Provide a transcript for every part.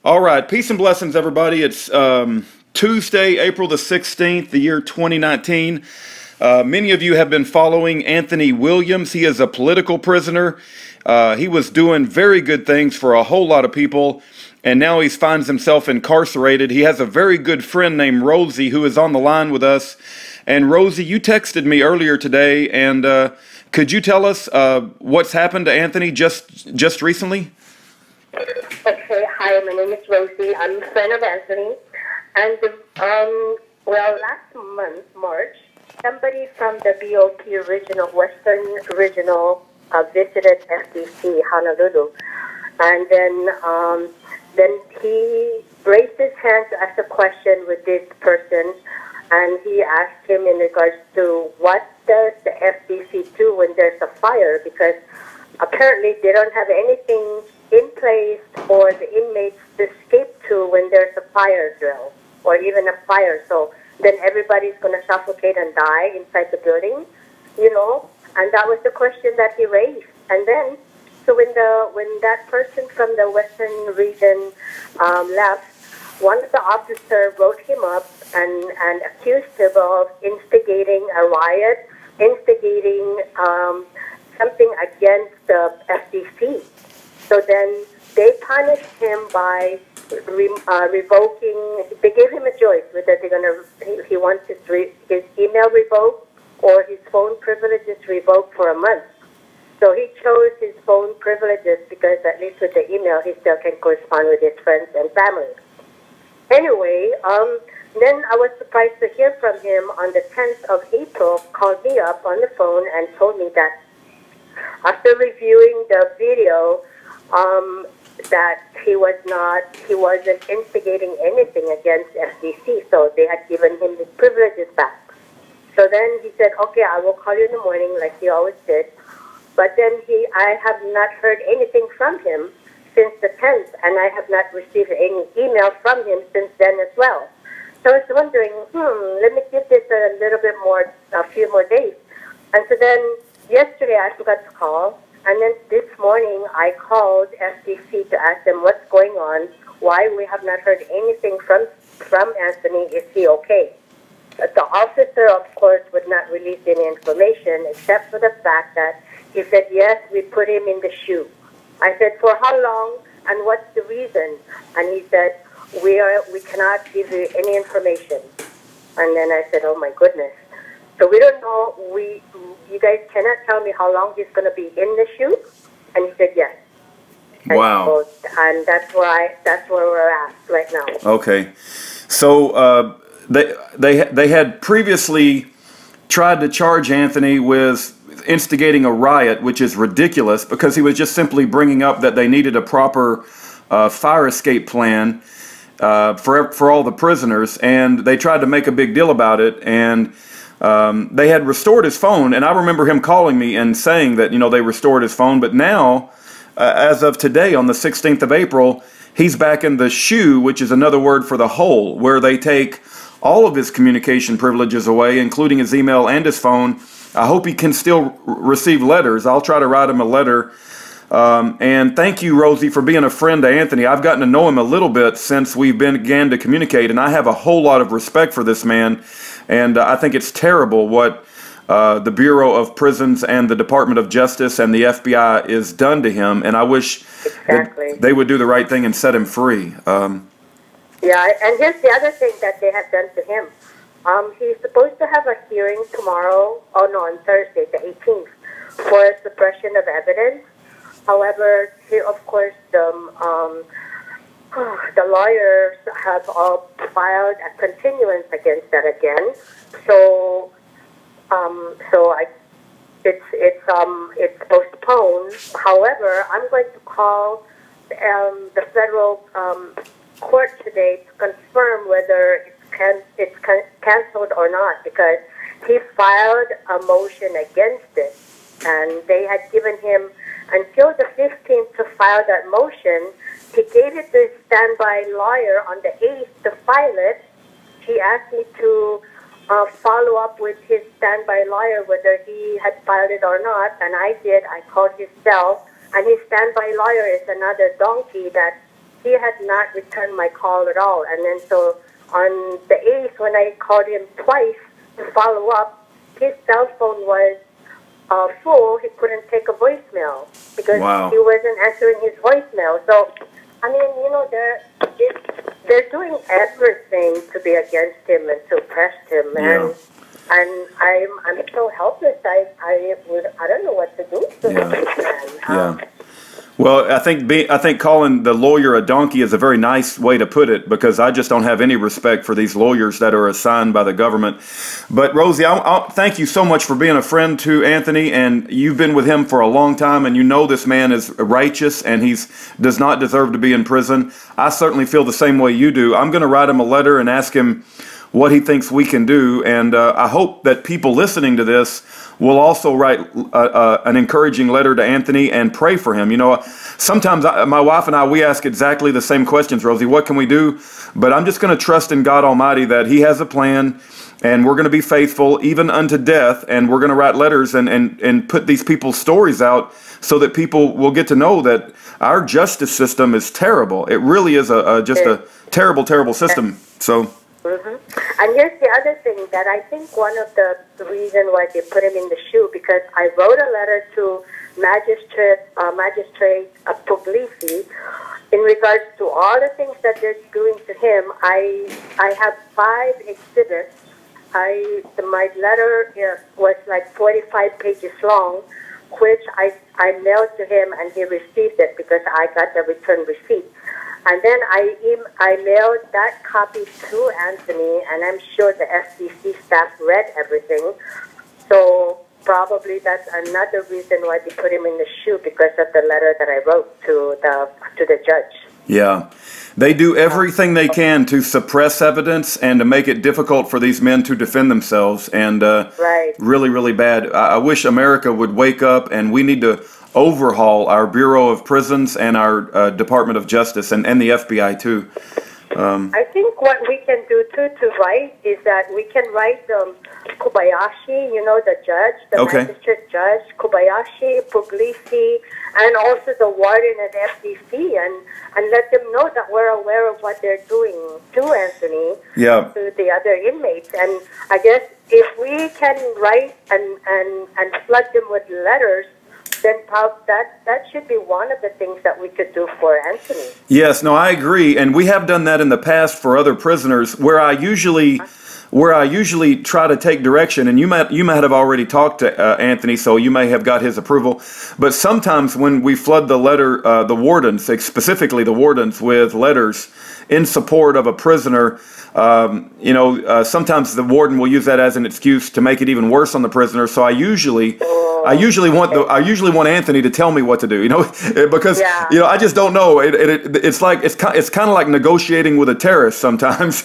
All right, peace and blessings, everybody. It's Tuesday, April the 16th, the year 2019. Many of you have been following Anthony Williams. He is a political prisoner. He was doing very good things for a whole lot of people, and now he finds himself incarcerated. He has a very good friend named Rosy who is on the line with us. And Rosy, you texted me earlier today, and could you tell us what's happened to Anthony just recently? Okay, hi, my name is Rosy. I'm a friend of Anthony. And, last month, March, somebody from the BOP Western Regional, visited FDC, Honolulu. And then he raised his hand to ask a question with this person, and he asked him in regards to what does the FDC do when there's a fire, because apparently they don't have anything in place for the inmates to escape to when there's a fire drill or even a fire. So then everybody's going to suffocate and die inside the building, and that was the question that he raised. And then, so when that person from the Western region left, one of the officers wrote him up and accused him of instigating a riot, instigating something against the FDC. So then they punished him by revoking. They gave him a choice whether he wants his email revoked or his phone privileges revoked for a month. So he chose his phone privileges because at least with the email he still can correspond with his friends and family. Anyway, then I was surprised to hear from him on the 10th of April, called me up on the phone and told me that after reviewing the video, that he wasn't instigating anything against FDC, so they had given him his privileges back. So then he said, okay, I will call you in the morning like he always did. But then I have not heard anything from him since the 10th, and I have not received any email from him since then as well. So I was wondering, let me give this a few more days. And so then yesterday I forgot to call, and then this morning I called FDC to ask them what's going on, why we have not heard anything from Anthony, is he okay? But the officer, of course, would not release any information except for the fact that he said, yes, we put him in the shoe. I said, for how long and what's the reason? And he said, we cannot give you any information. And then I said, oh my goodness. So we don't know, you guys cannot tell me how long he's going to be in the shoe? And he said, yes. Wow. And that's where we're at right now. Okay. So they had previously tried to charge Anthony with instigating a riot, which is ridiculous because he was just simply bringing up that they needed a proper fire escape plan for all the prisoners, and they tried to make a big deal about it, and they had restored his phone, and I remember him calling me and saying that, they restored his phone, but now, as of today, on the 16th of April, he's back in the shoe, which is another word for the hole, where they take all of his communication privileges away, including his email and his phone. I hope he can still receive letters. I'll try to write him a letter. And thank you, Rosy, for being a friend to Anthony. I've gotten to know him a little bit since we began to communicate, and I have a whole lot of respect for this man. And I think it's terrible what the Bureau of Prisons and the Department of Justice and the FBI is done to him. And I wish that they would do the right thing and set him free. Yeah, and here's the other thing that they have done to him. He's supposed to have a hearing tomorrow, on Thursday, the 18th, for suppression of evidence. However, of course, the lawyers have all filed a continuance against that again. So, it's postponed. However, I'm going to call the federal court today to confirm whether it's canceled or not, because he filed a motion against it, and they had given him until the 15th to file that motion. He gave it to his standby lawyer on the 8th to file it. He asked me to follow up with his standby lawyer whether he had filed it or not, and I did. I called his cell, and his standby lawyer is another donkey that he had not returned my call at all. And then so on the 8th, when I called him twice to follow up, his cell phone was full. He couldn't take a voicemail because he wasn't answering his voicemail. So, I mean, you know, they're doing everything to be against him and suppress him. Yeah. And I'm so helpless. I don't know what to do to him. Well, I think calling the lawyer a donkey is a very nice way to put it, because I just don't have any respect for these lawyers that are assigned by the government. But Rosy, I'll thank you so much for being a friend to Anthony, and you've been with him for a long time, and you know this man is righteous and does not deserve to be in prison. I certainly feel the same way you do. I'm going to write him a letter and ask him what he thinks we can do, and I hope that people listening to this will also write an encouraging letter to Anthony and pray for him. You know, sometimes my wife and I, we ask exactly the same questions, Rosy. What can we do? But I'm just going to trust in God Almighty that He has a plan, and we're going to be faithful even unto death, and we're going to write letters and put these people's stories out so that people will get to know that our justice system is terrible. It really is just a terrible, terrible system. So. And here's the other thing, that I think one of the reason why they put him in the shoe, because I wrote a letter to Magistrate Puglisi in regards to all the things that they're doing to him. I have 5 exhibits. My letter was like 45 pages long, which I mailed to him, and he received it because I got the return receipt. And then I mailed that copy to Anthony, and I'm sure the FCC staff read everything. So probably that's another reason why they put him in the shoe, because of the letter that I wrote to the judge. Yeah. They do everything they can to suppress evidence and to make it difficult for these men to defend themselves. And really, really bad. I wish America would wake up, and we need to overhaul our Bureau of Prisons and our Department of Justice and the FBI too. I think what we can do too to write is that we can write Kobayashi, you know, the judge, the magistrate judge, Kobayashi, Puglisi, and also the warden at FCC, and let them know that we're aware of what they're doing to Anthony, to the other inmates. And I guess if we can write and flood them with letters, then that should be one of the things that we could do for Anthony. Yes, no, I agree, and we have done that in the past for other prisoners, where I usually try to take direction, and you might have already talked to Anthony, so you may have got his approval. But sometimes when we flood the wardens, specifically the wardens, with letters in support of a prisoner, sometimes the warden will use that as an excuse to make it even worse on the prisoner. So I usually want Anthony to tell me what to do, because I just don't know. It's kind of like negotiating with a terrorist sometimes,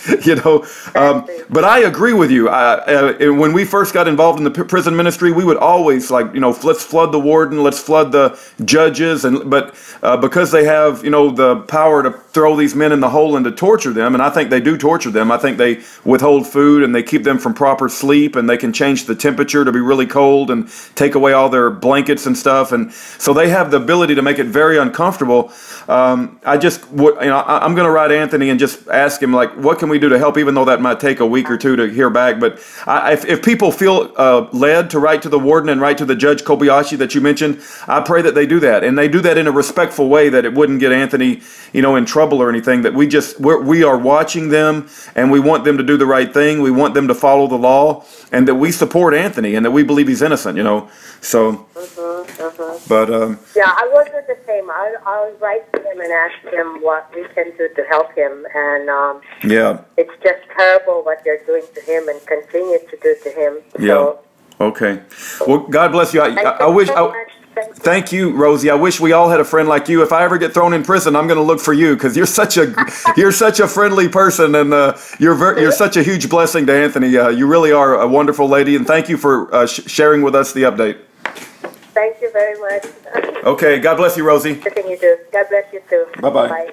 But I agree with you. When we first got involved in the prison ministry, we would always let's flood the warden, let's flood the judges, but because they have the power to throw these men in the hole and to torture them, and I think they do torture them. I think they withhold food and they keep them from proper sleep, and they can change the temperature to be really cold and take away all their blankets and stuff, and so they have the ability to make it very uncomfortable. I'm going to write Anthony and just ask him, what can we do to help, even though that might take a week or two to hear back. But if people feel led to write to the warden and write to the Judge Kobayashi that you mentioned, I pray that they do that, and they do that in a respectful way, that it wouldn't get Anthony in trouble or anything, that we are watching them, and we want them to do the right thing. We want them to follow the law, and that we support Anthony, and that we believe he's innocent, so. But I will do the same. I'll write to him and ask him what we can do to help him, and it's just terrible what they're doing to him and continue to do to him. So, okay. Well, God bless you. I wish. Thank you, Rosy. I wish we all had a friend like you. If I ever get thrown in prison, I'm going to look for you, because you're such a friendly person, and you're such a huge blessing to Anthony. You really are a wonderful lady, and thank you for sharing with us the update. Thank you very much. Okay. God bless you, Rosie. Everything you do. God bless you too. Bye-bye. Bye.